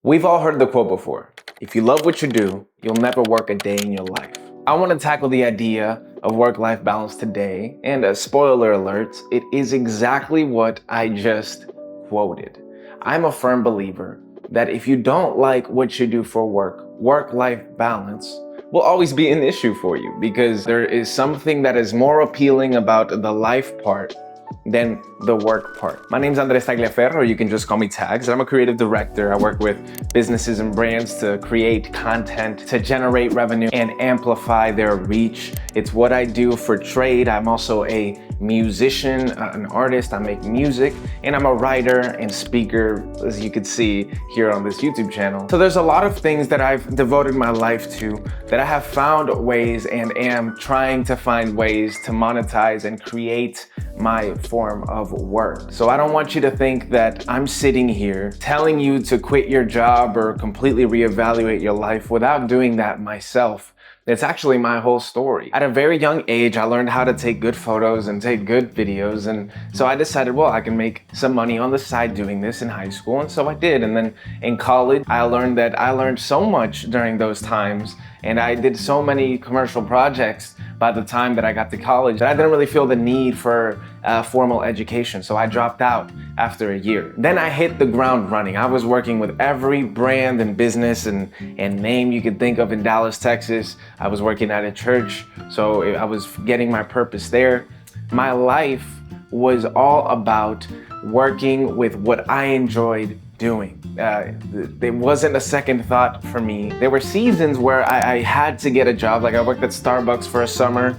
We've all heard the quote before: if you love what you do, you'll never work a day in your life. I want to tackle the idea of work-life balance today, and a spoiler alert, it is exactly what I just quoted. I'm a firm believer that if you don't like what you do for work, work-life balance will always be an issue for you, because there is something that is more appealing about the life part than the work part. My name's Andres Tagliaferro, or you can just call me Tags. I'm a creative director. I work with businesses and brands to create content, to generate revenue and amplify their reach. It's what I do for trade. I'm also a musician, an artist. I make music, and I'm a writer and speaker, as you can see here on this YouTube channel. So there's a lot of things that I've devoted my life to that I have found ways and am trying to find ways to monetize and create my form of work. So I don't want you to think that I'm sitting here telling you to quit your job or completely reevaluate your life without doing that myself. It's actually my whole story. At a very young age, I learned how to take good photos and take good videos. And so I decided, well, I can make some money on the side doing this in high school. And so I did. And then in college, I learned so much during those times. And I did so many commercial projects by the time that I got to college that I didn't really feel the need for formal education. So I dropped out after a year. Then I hit the ground running. I was working with every brand and business and name you could think of in Dallas, Texas. I was working at a church, so I was getting my purpose there. My life was all about working with what I enjoyed doing. There wasn't a second thought for me. There were seasons where I had to get a job. Like I worked at Starbucks for a summer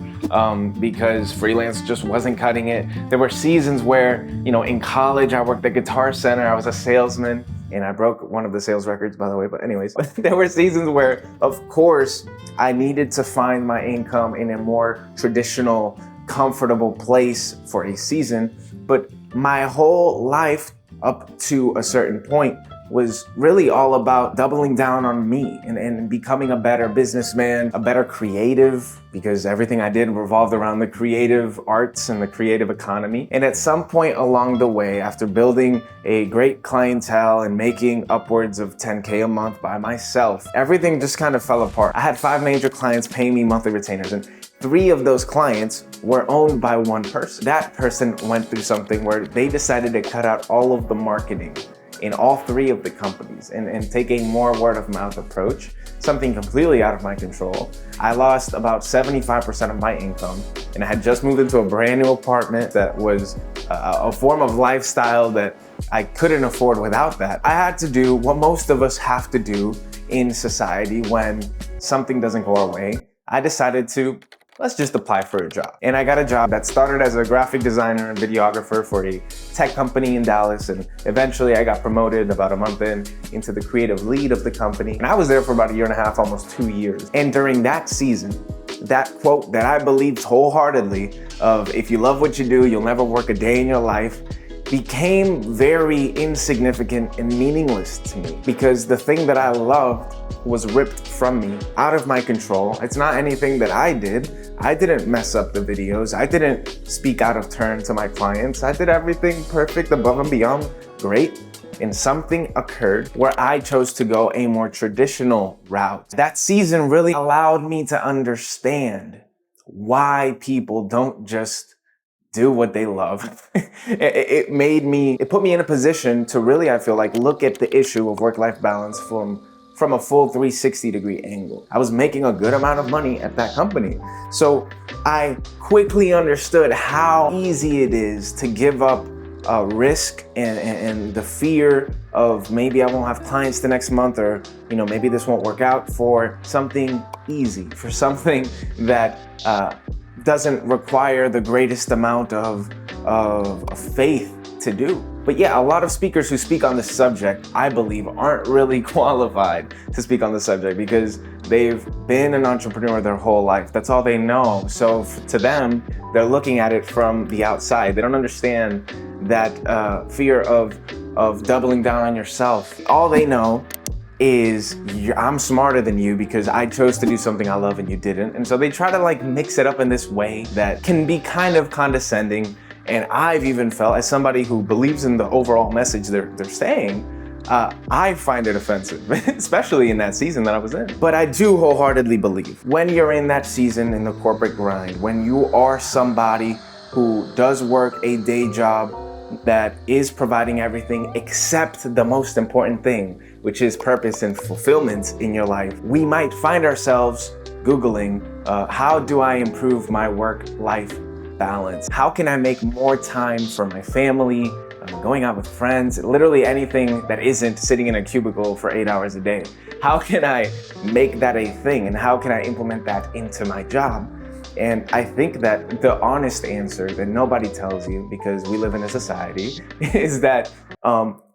because freelance just wasn't cutting it. There were seasons where, in college, I worked at Guitar Center. I was a salesman, and I broke one of the sales records, by the way. But anyways, there were seasons where, of course, I needed to find my income in a more traditional, comfortable place for a season. But my whole life up to a certain point was really all about doubling down on me and becoming a better businessman, a better creative, because everything I did revolved around the creative arts and the creative economy. And at some point along the way, after building a great clientele and making upwards of 10K a month by myself, everything just kind of fell apart. I had 5 major clients paying me monthly retainers, and 3 of those clients were owned by one person. That person went through something where they decided to cut out all of the marketing in all 3 of the companies and take a more word of mouth approach, something completely out of my control. I lost about 75% of my income, and I had just moved into a brand new apartment that was a form of lifestyle that I couldn't afford without that. I had to do what most of us have to do in society when something doesn't go our way. I decided to let's just apply for a job. And I got a job that started as a graphic designer and videographer for a tech company in Dallas. And eventually I got promoted about a month into the creative lead of the company. And I was there for about 1.5 years, almost 2 years. And during that season, that quote that I believed wholeheartedly of, if you love what you do, you'll never work a day in your life, became very insignificant and meaningless to me, because the thing that I loved was ripped from me, out of my control. It's not anything that I did. I didn't mess up the videos. I didn't speak out of turn to my clients. I did everything perfect, above and beyond, great. And something occurred where I chose to go a more traditional route. That season really allowed me to understand why people don't just do what they love. It put me in a position to really, I feel like, look at the issue of work-life balance from a full 360-degree angle. I was making a good amount of money at that company. So I quickly understood how easy it is to give up risk and the fear of maybe I won't have clients the next month, or maybe this won't work out, for something easy, for something that doesn't require the greatest amount of faith to do. But yeah, a lot of speakers who speak on this subject, I believe, aren't really qualified to speak on the subject because they've been an entrepreneur their whole life. That's all they know. So to them, they're looking at it from the outside. They don't understand that fear of doubling down on yourself. All they know is I'm smarter than you because I chose to do something I love and you didn't. And so they try to mix it up in this way that can be kind of condescending. And I've even felt, as somebody who believes in the overall message they're saying, I find it offensive, especially in that season that I was in. But I do wholeheartedly believe when you're in that season in the corporate grind, when you are somebody who does work a day job that is providing everything except the most important thing, which is purpose and fulfillment in your life, we might find ourselves Googling, how do I improve my work-life balance? How can I make more time for my family, going out with friends, literally anything that isn't sitting in a cubicle for 8 hours a day? How can I make that a thing, and how can I implement that into my job? And I think that the honest answer that nobody tells you, because we live in a society, is that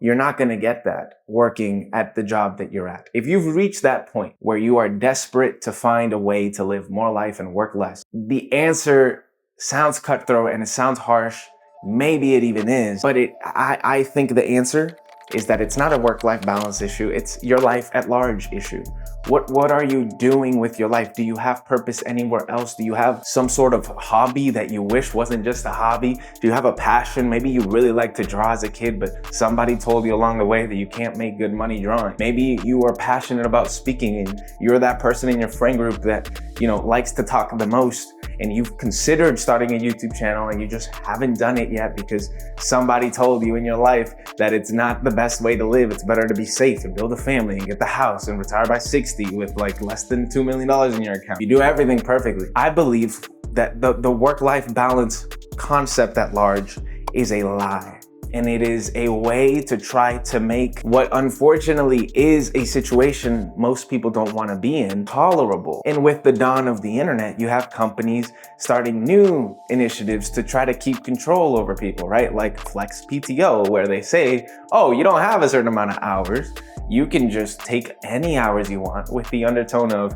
you're not gonna get that working at the job that you're at. If you've reached that point where you are desperate to find a way to live more life and work less, the answer sounds cutthroat and it sounds harsh. Maybe it even is, but I think the answer is that it's not a work-life balance issue. It's your life at large issue. What are you doing with your life? Do you have purpose anywhere else? Do you have some sort of hobby that you wish wasn't just a hobby? Do you have a passion? Maybe you really liked to draw as a kid, but somebody told you along the way that you can't make good money drawing. Maybe you are passionate about speaking and you're that person in your friend group that, likes to talk the most, and you've considered starting a YouTube channel and you just haven't done it yet because somebody told you in your life that it's not the best way to live. It's better to be safe and build a family and get the house and retire by 60 with like less than $2 million in your account. You do everything perfectly. I believe that the work-life balance concept at large is a lie. And it is a way to try to make what unfortunately is a situation most people don't want to be in tolerable. And with the dawn of the internet, you have companies starting new initiatives to try to keep control over people, right? Like Flex PTO, where they say, oh, you don't have a certain amount of hours. You can just take any hours you want, with the undertone of,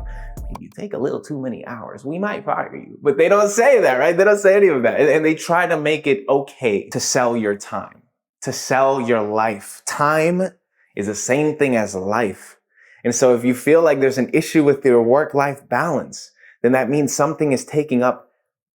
if you take a little too many hours, we might fire you. But they don't say that, right? They don't say any of that. And they try to make it okay to sell your time, to sell your life. Time is the same thing as life. And so if you feel like there's an issue with your work-life balance, then that means something is taking up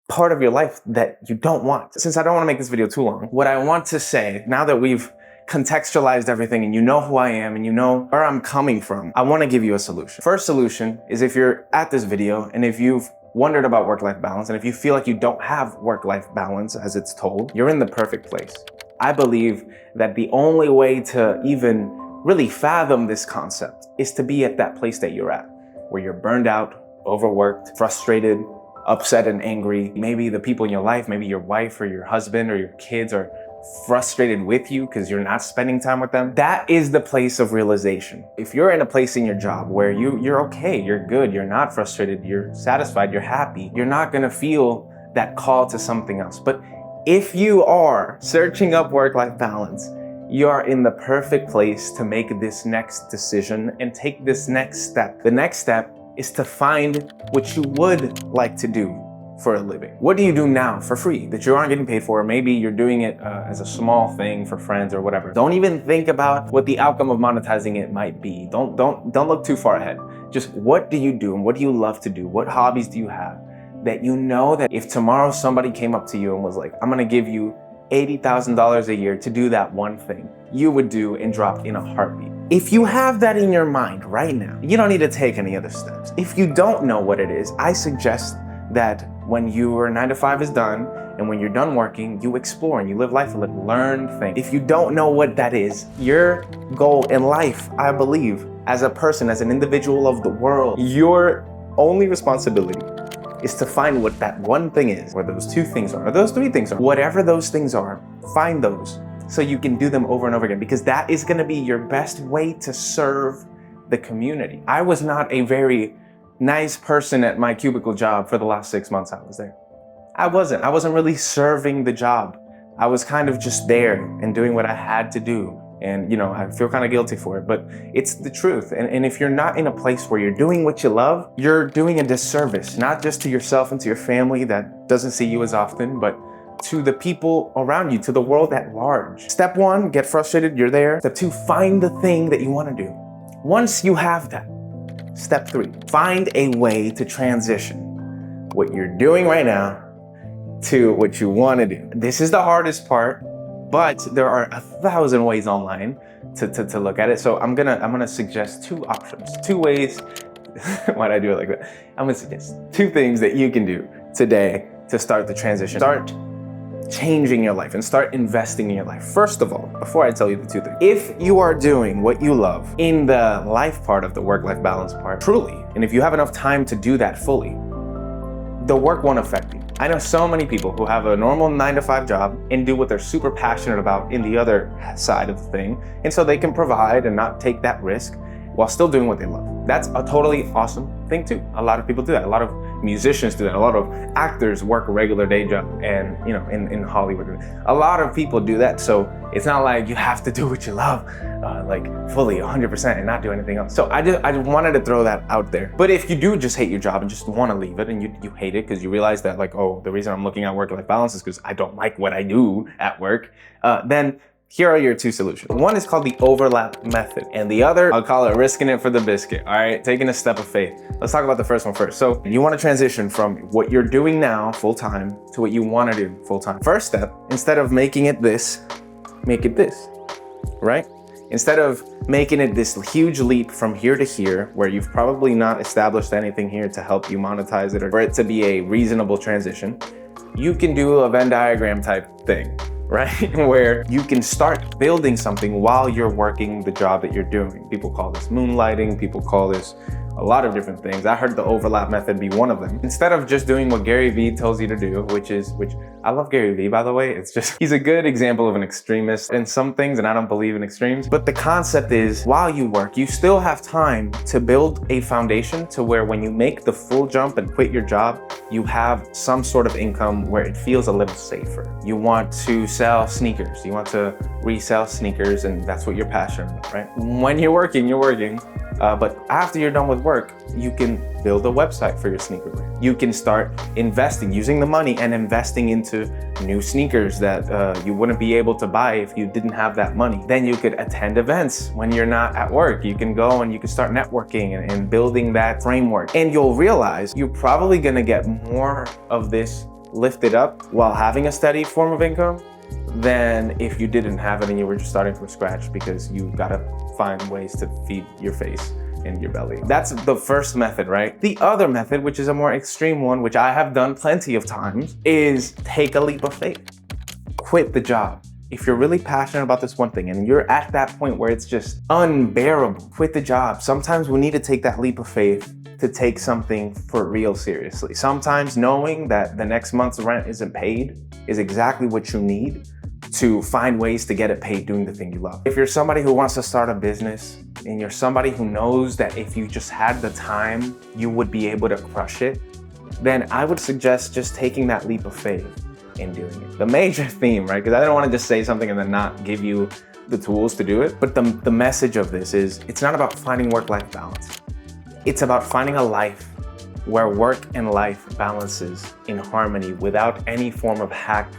part of your life that you don't want. Since I don't want to make this video too long, what I want to say, now that we've contextualized everything and you know who I am and you know where I'm coming from, I want to give you a solution. First solution is, if you're at this video and if you've wondered about work-life balance and if you feel like you don't have work-life balance as it's told, you're in the perfect place. I believe that the only way to even really fathom this concept is to be at that place that you're at, where you're burned out, overworked, frustrated, upset and angry. Maybe the people in your life, maybe your wife or your husband or your kids are frustrated with you because you're not spending time with them. That is the place of realization. If you're in a place in your job where you're okay, you're good, you're not frustrated, you're satisfied, you're happy, you're not gonna feel that call to something else. But if you are searching up work-life balance, you are in the perfect place to make this next decision and take this next step. The next step is to find what you would like to do for a living. What do you do now for free that you aren't getting paid for? Maybe you're doing it as a small thing for friends or whatever. Don't even think about what the outcome of monetizing it might be. Don't look too far ahead. Just what do you do and what do you love to do? What hobbies do you have that you know that if tomorrow somebody came up to you and was like, I'm gonna give you $80,000 a year to do that one thing, you would do and drop in a heartbeat? If you have that in your mind right now, you don't need to take any other steps. If you don't know what it is, I suggest that when your 9 to 5 is done and when you're done working, you explore and you live life a little, learn things. If you don't know what that is, your goal in life, I believe, as a person, as an individual of the world, your only responsibility is to find what that one thing is, or those two things are, or those three things are. Whatever those things are, find those so you can do them over and over again, because that is gonna be your best way to serve the community. I was not a very nice person at my cubicle job for the last 6 months I was there. I wasn't really serving the job. I was kind of just there and doing what I had to do. And I feel kind of guilty for it, but it's the truth. And if you're not in a place where you're doing what you love, you're doing a disservice, not just to yourself and to your family that doesn't see you as often, but to the people around you, to the world at large. Step 1, get frustrated, you're there. Step 2, find the thing that you want to do. Once you have that, step 3, find a way to transition what you're doing right now to what you want to do. This is the hardest part, but there are 1,000 ways online to look at it. So I'm gonna suggest two options, two ways. Why'd I do it like that? I'm gonna suggest two things that you can do today to start the transition. Start changing your life and start investing in your life. First of all, before I tell you the two things, if you are doing what you love in the life part of the work-life balance part, truly, and if you have enough time to do that fully, the work won't affect you. I know so many people who have a normal 9-to-5 job and do what they're super passionate about in the other side of the thing. And so they can provide and not take that risk while still doing what they love. That's a totally awesome thing too. A lot of people do that. A lot of musicians do that. A lot of actors work a regular day job, and in Hollywood, a lot of people do that. So it's not like you have to do what you love, like fully 100% and not do anything else. So I just wanted to throw that out there. But if you do just hate your job and just want to leave it, and you hate it because you realize that like, oh, the reason I'm looking at work-life balance is because I don't like what I do at work, then here are your two solutions. One is called the overlap method, and the other, I'll call it risking it for the biscuit. All right, taking a step of faith. Let's talk about the first one first. So you want to transition from what you're doing now full-time to what you want to do full-time. First step, instead of making it this, make it this, right? Instead of making it this huge leap from here to here, where you've probably not established anything here to help you monetize it or for it to be a reasonable transition, you can do a Venn diagram type thing, right? Where you can start building something while you're working the job that you're doing. People call this moonlighting, people call this a lot of different things. I heard the overlap method be one of them. Instead of just doing what Gary Vee tells you to do, which I love Gary Vee, by the way. It's just, he's a good example of an extremist in some things, and I don't believe in extremes. But the concept is, while you work, you still have time to build a foundation to where when you make the full jump and quit your job, you have some sort of income where it feels a little safer. You want to sell sneakers, you want to resell sneakers, and that's what you're passionate about, right? When you're working, you're working. But after you're done with work, you can build a website for your sneaker brand. You can start investing, using the money and investing into new sneakers that you wouldn't be able to buy if you didn't have that money. Then you could attend events when you're not at work. You can go and you can start networking and building that framework. And you'll realize you're probably gonna get more of this lifted up while having a steady form of income than if you didn't have it and you were just starting from scratch, because you gotta find ways to feed your face and your belly. That's the first method, right? The other method, which is a more extreme one, which I have done plenty of times, is take a leap of faith. Quit the job. If you're really passionate about this one thing and you're at that point where it's just unbearable, quit the job. Sometimes we need to take that leap of faith to take something for real seriously. Sometimes knowing that the next month's rent isn't paid is exactly what you need to find ways to get it paid doing the thing you love. If you're somebody who wants to start a business and you're somebody who knows that if you just had the time, you would be able to crush it, then I would suggest just taking that leap of faith and doing it. The major theme, right? Because I don't want to just say something and then not give you the tools to do it. But the message of this is, it's not about finding work-life balance. It's about finding a life where work and life balances in harmony without any form of hack,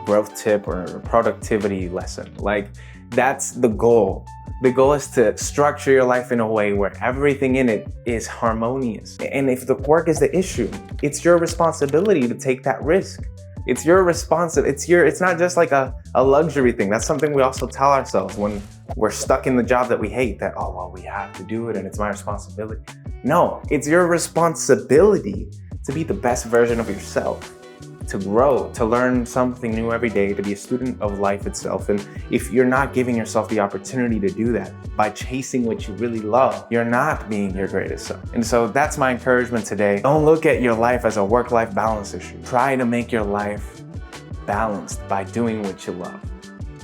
growth tip, or productivity lesson. Like, that's the goal. The goal is to structure your life in a way where everything in it is harmonious. And if the work is the issue, it's your responsibility to take that risk. It's your responsibility. It's not just like a luxury thing. That's something we also tell ourselves when we're stuck in the job that we hate, that, oh, well, we have to do it and it's my responsibility. No, it's your responsibility to be the best version of yourself, to grow, to learn something new every day, to be a student of life itself. And if you're not giving yourself the opportunity to do that by chasing what you really love, you're not being your greatest self. And so that's my encouragement today. Don't look at your life as a work-life balance issue. Try to make your life balanced by doing what you love.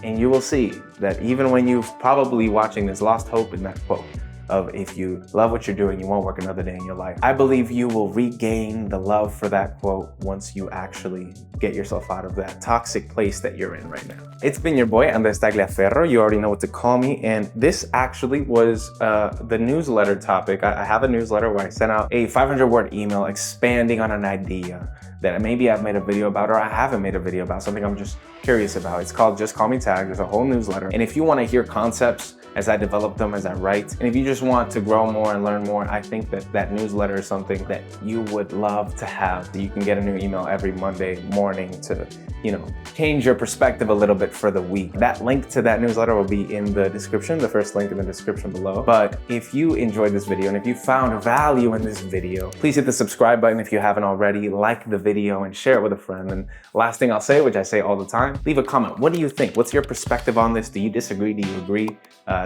And you will see that even when you've probably watching this lost hope in that quote of, if you love what you're doing, you won't work another day in your life. I believe you will regain the love for that quote once you actually get yourself out of that toxic place that you're in right now. It's been your boy, Andres Tagliaferro. You already know what to call me. And this actually was the newsletter topic. I have a newsletter where I sent out a 500-word email expanding on an idea that maybe I've made a video about, or I haven't made a video about, something I'm just curious about. It's called Just Call Me Tag. There's a whole newsletter. And if you want to hear concepts as I develop them, as I write. And if you just want to grow more and learn more, I think that that newsletter is something that you would love to have. You can get a new email every Monday morning to, change your perspective a little bit for the week. That link to that newsletter will be in the description, the first link in the description below. But if you enjoyed this video and if you found value in this video, please hit the subscribe button if you haven't already, like the video and share it with a friend. And last thing I'll say, which I say all the time, leave a comment. What do you think? What's your perspective on this? Do you disagree? Do you agree?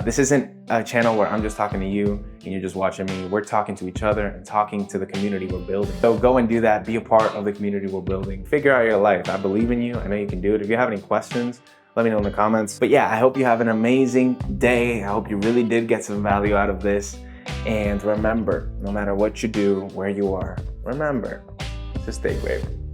This isn't a channel where I'm just talking to you and you're just watching me. We're talking to each other and talking to the community we're building. So go and do that. Be a part of the community we're building. Figure out your life. I believe in you. I know you can do it. If you have any questions, let me know in the comments. But yeah, I hope you have an amazing day. I hope you really did get some value out of this. And remember, no matter what you do, where you are, remember to stay grateful.